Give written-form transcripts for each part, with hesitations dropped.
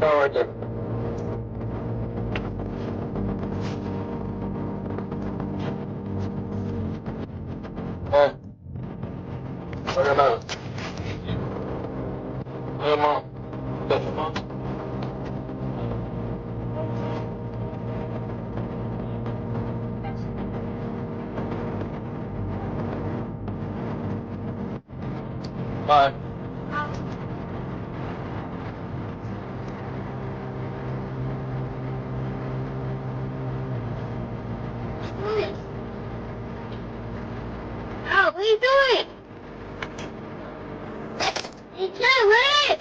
car right there. Hey, look at that. Hey, Mom. That's your mom? Bye. Oh, what are you doing? You can't wait.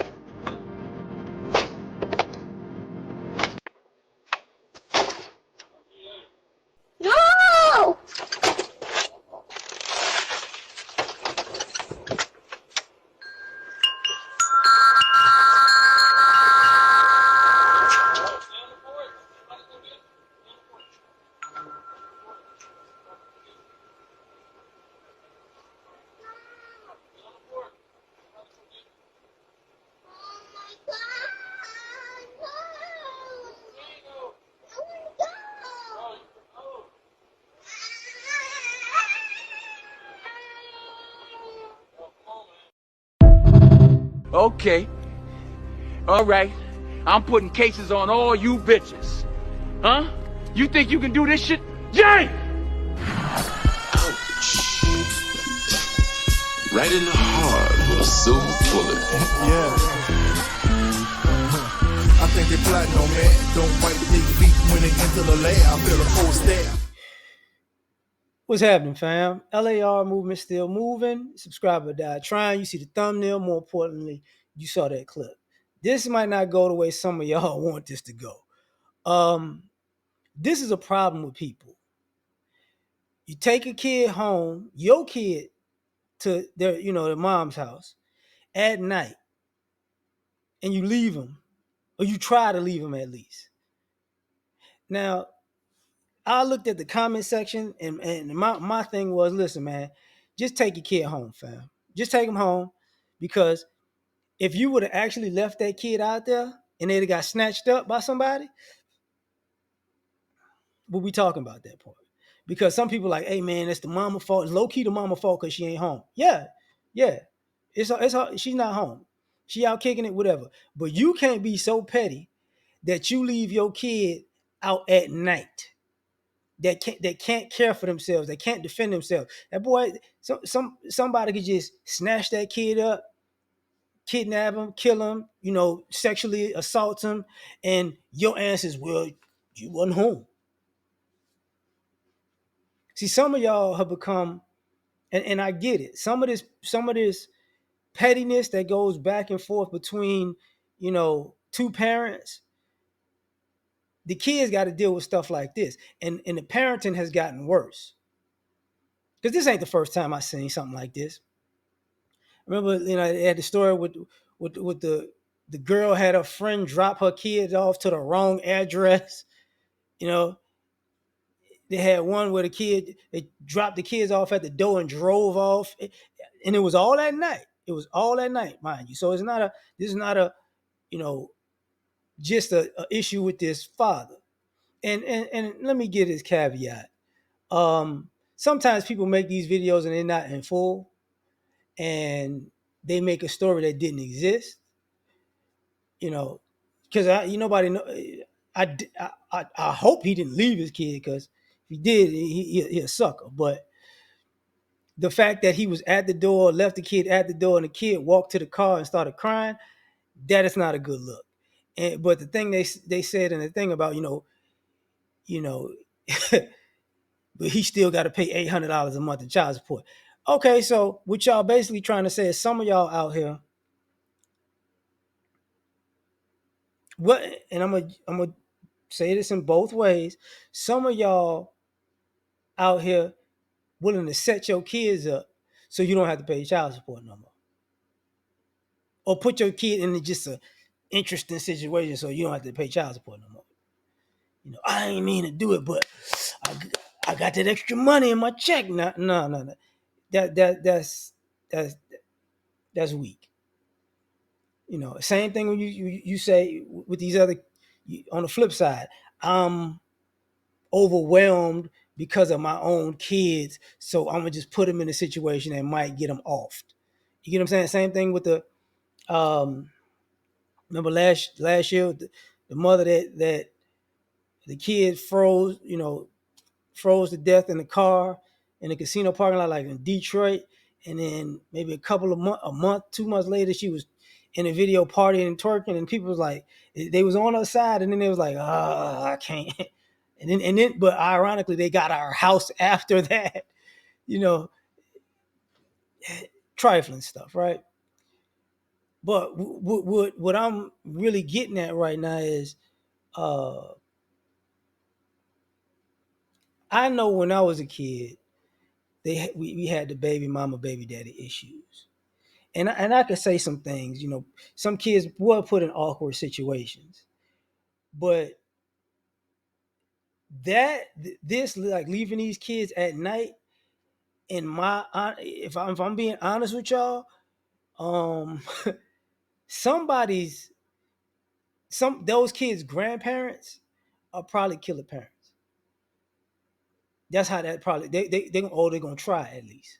No! Okay. All right. I'm putting cases on all you bitches. Huh? You think you can do this shit? Yank! Right in the heart with a silver bullet. Yeah. I think they plotting on man. Don't wipe their feet when they enter the L.A.R. I feel a cold stare. What's happening, fam? L.A.R. movement still moving. Subscriber died trying. You see the thumbnail. More importantly, you saw that clip. This might not go the way some of y'all want this to go. This is a problem with people. You take a kid home, your kid, to their mom's house at night, and you leave them, or you try to leave them at least. Now, I looked at the comment section, and my thing was, listen, man, just take your kid home, fam. Just take him home, because if you would have actually left that kid out there and they'd have got snatched up by somebody, we'll be talking about that part. Because some people are like, hey, man, it's the mama fault. It's low-key the mama fault because she ain't home. Yeah. It's she's not home. She out kicking it, whatever. But you can't be so petty that you leave your kid out at night that can't care for themselves, that can't defend themselves. That boy, somebody could just snatch that kid up, kidnap him, kill him, sexually assault him, and your answer is, well, you wasn't home. See, some of y'all have become, and I get it, some of this pettiness that goes back and forth between, two parents. The kids got to deal with stuff like this, and the parenting has gotten worse. Because this ain't the first time I seen something like this. Remember, they had the story with the girl had her friend drop her kids off to the wrong address. They had one where they dropped the kids off at the door and drove off, and it was all at night. It was all at night, mind you. So this is not a just a issue with this father. And let me get this caveat. Sometimes people make these videos and they're not in full, and they make a story that didn't exist. Because nobody know. I hope he didn't leave his kid, because if he did, he a sucker. But the fact that he was at the door, left the kid at the door, and the kid walked to the car and started crying, that is not a good look. But the thing they said, and the thing about but he still got to pay $800 a month in child support. Okay, so what y'all basically trying to say is some of y'all out here, and I'm gonna say this in both ways. Some of y'all out here willing to set your kids up so you don't have to pay child support no more, or put your kid in just a interesting situation so you don't have to pay child support no more. I ain't mean to do it, but I got that extra money in my check. No. That's weak. You know, same thing when you say with these other, on the flip side, I'm overwhelmed because of my own kids, so I'm gonna just put them in a situation that might get them off. You get what I'm saying? Same thing with the um remember last year, the mother that the kid froze, froze to death in the car in the casino parking lot, like in Detroit. And then maybe a month, 2 months later, she was in a video partying and twerking, and people was like, they was on her side, and then they was like, I can't. But ironically, they got our house after that, you know, trifling stuff, right? But what I'm really getting at right now is, uh, I know when I was a kid, we had the baby mama, baby daddy issues. And I could say some things, some kids were put in awkward situations, but this, like, leaving these kids at night, in my, if I'm being honest with y'all, um, somebody's those kids' grandparents are probably killer parents. That's how that probably they're gonna try at least.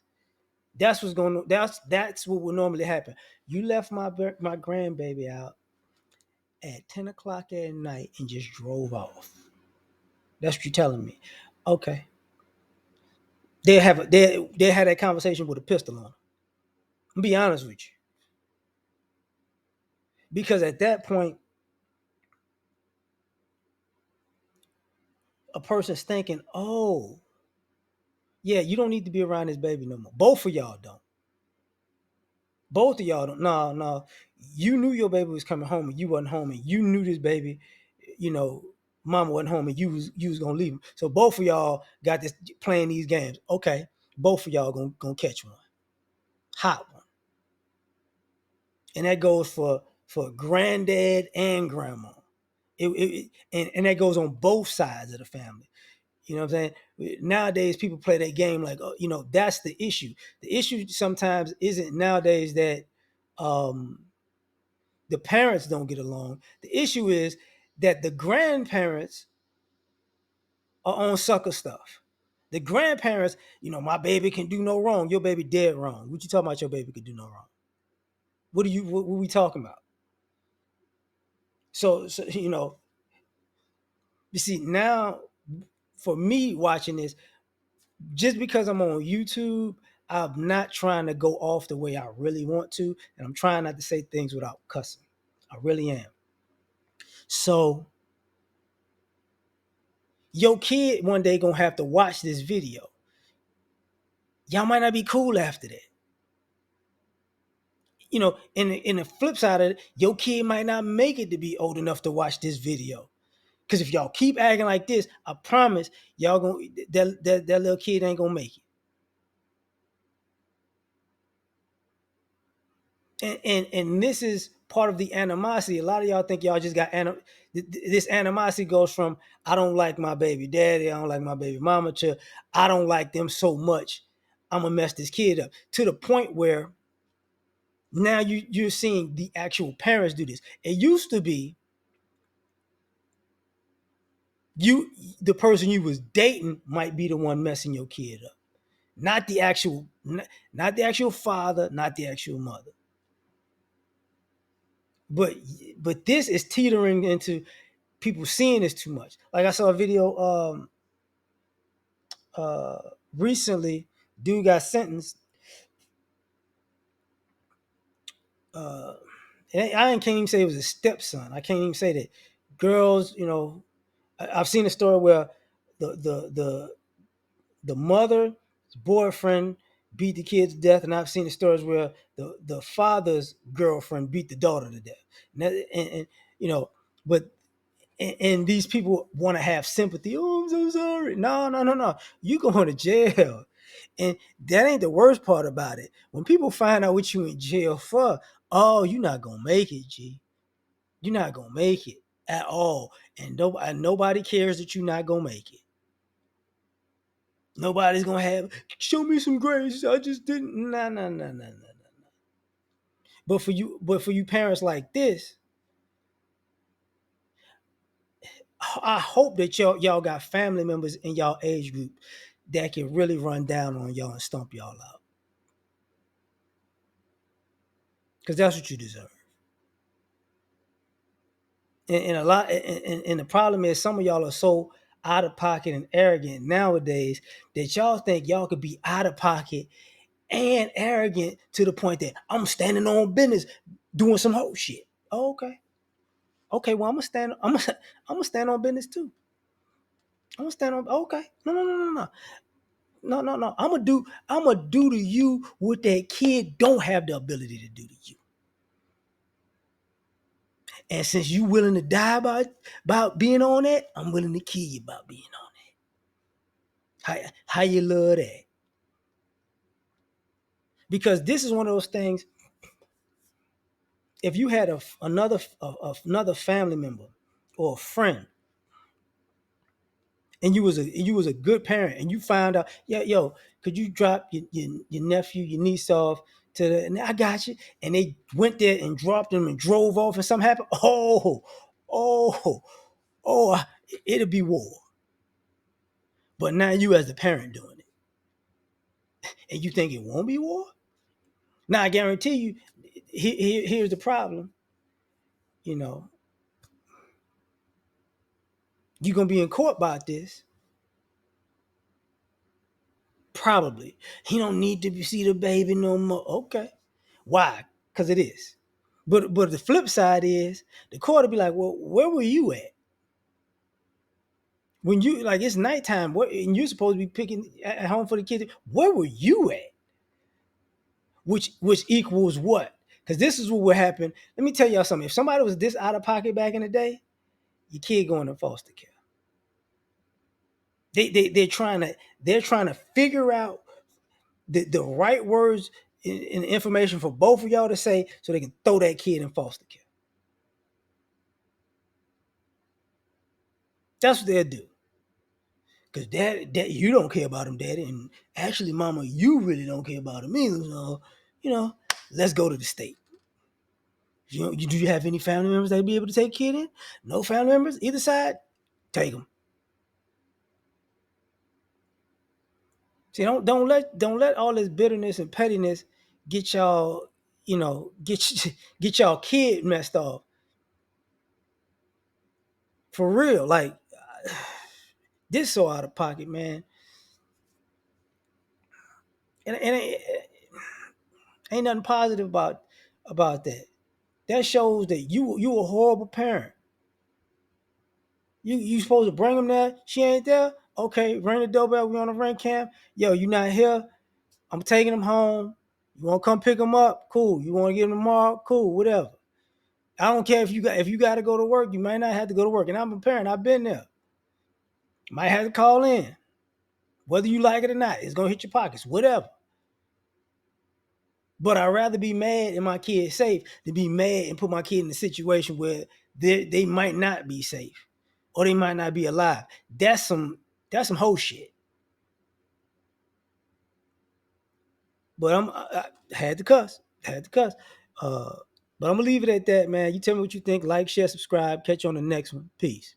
That's what would normally happen. You left my grandbaby out at 10 o'clock at night and just drove off. That's what you're telling me. Okay. They had that conversation with a pistol on. I'm be honest with you. Because at that point, a person's thinking, oh, yeah, you don't need to be around this baby no more. Both of y'all don't. Both of y'all don't. No, no. You knew your baby was coming home and you wasn't home, and you knew this baby, you know, mama wasn't home and you was gonna leave him. So both of y'all got this playing these games. Okay. Both of y'all gonna catch one. Hot one. And that goes for granddad and grandma. And that goes on both sides of the family. You know what I'm saying? Nowadays, people play that game like, that's the issue. The issue sometimes isn't nowadays that um, the parents don't get along. The issue is that the grandparents are on sucker stuff. The grandparents, my baby can do no wrong. Your baby dead wrong. What you talking about? Your baby can do no wrong. What are we talking about? So you see now, for me watching this, just because I'm on YouTube, I'm not trying to go off the way I really want to, and I'm trying not to say things without cussing. I really am. So your kid one day gonna have to watch this video. Y'all might not be cool after that. In the flip side of it, your kid might not make it to be old enough to watch this video. Because if y'all keep acting like this, I promise y'all gonna that little kid ain't gonna make it. And this is part of the animosity. A lot of y'all think y'all just got this animosity goes from, I don't like my baby daddy, I don't like my baby mama, to I don't like them so much, I'm gonna mess this kid up, to the point where now you're seeing the actual parents do this. It used to be the person you was dating might be the one messing your kid up, not the actual father, not the actual mother. But this is teetering into people seeing this too much. Like, I saw a video uh recently, dude got sentenced. And I can't even say it was a stepson. I can't even say that. Girls, I've seen a story where the mother's boyfriend beat the kid to death, and I've seen the stories where the father's girlfriend beat the daughter to death. And but and these people want to have sympathy. Oh, I'm so sorry. No, no, no, no. You going to jail. And that ain't the worst part about it. When people find out what you in jail for, oh, you're not gonna make it, G. You're not gonna make it at all. And nobody cares that you're not gonna make it. Nobody's gonna show me some grace. I just didn't. Nah. But for you parents like this, I hope that y'all got family members in y'all age group that can really run down on y'all and stomp y'all out. Because that's what you deserve. And the problem is some of y'all are so out of pocket and arrogant nowadays that y'all think y'all could be out of pocket and arrogant to the point that I'm standing on business doing some whole shit. Oh, okay. Okay, well I'm gonna stand on business too. I'm gonna stand on okay. No. No. I'm gonna do to you what that kid don't have the ability to do to you. And since you willing to die about being on that, I'm willing to kill you about being on that. How you love that? Because this is one of those things. If you had another family member or a friend, and you was a good parent, and you found out, yeah, yo, could you drop your nephew, your niece off to the? And I got you. And they went there and dropped them and drove off, and something happened. Oh, oh, it'll be war. But now you as the parent doing it, and you think it won't be war? Now I guarantee you, here's the problem. You know, you're gonna be in court about this. Probably. He don't need to see the baby no more. Okay. Why? Because it is. But the flip side is the court will be like, well, where were you at? When you like it's nighttime, and you're supposed to be picking at home for the kids. Where were you at? Which equals what? Because this is what would happen. Let me tell y'all something. If somebody was this out of pocket back in the day, your kid going to foster care. They're trying to figure out the right words and information for both of y'all to say so they can throw that kid in foster care. That's what they'll do. Because dad, you don't care about him, daddy. And actually, mama, you really don't care about him either. So, let's go to the state. Do you have any family members that'd be able to take a kid in? No family members, either side, take them. See, don't let all this bitterness and pettiness get y'all, get y'all kid messed off. For real, like this so out of pocket, man. And ain't nothing positive about that. That shows that you a horrible parent. You supposed to bring them there. She ain't there. Okay, ring the doorbell. We on a ring cam. Yo, you not here. I'm taking them home. You want to come pick them up? Cool. You want to get them tomorrow? Cool. Whatever. I don't care if you got to go to work. You might not have to go to work. And I'm a parent. I've been there. Might have to call in. Whether you like it or not, it's gonna hit your pockets. Whatever. But I'd rather be mad and my kid safe than be mad and put my kid in a situation where they might not be safe or they might not be alive. That's some whole shit. But I had to cuss. But I'm gonna leave it at that, man. You tell me what you think. Like, share, subscribe. Catch you on the next one. Peace.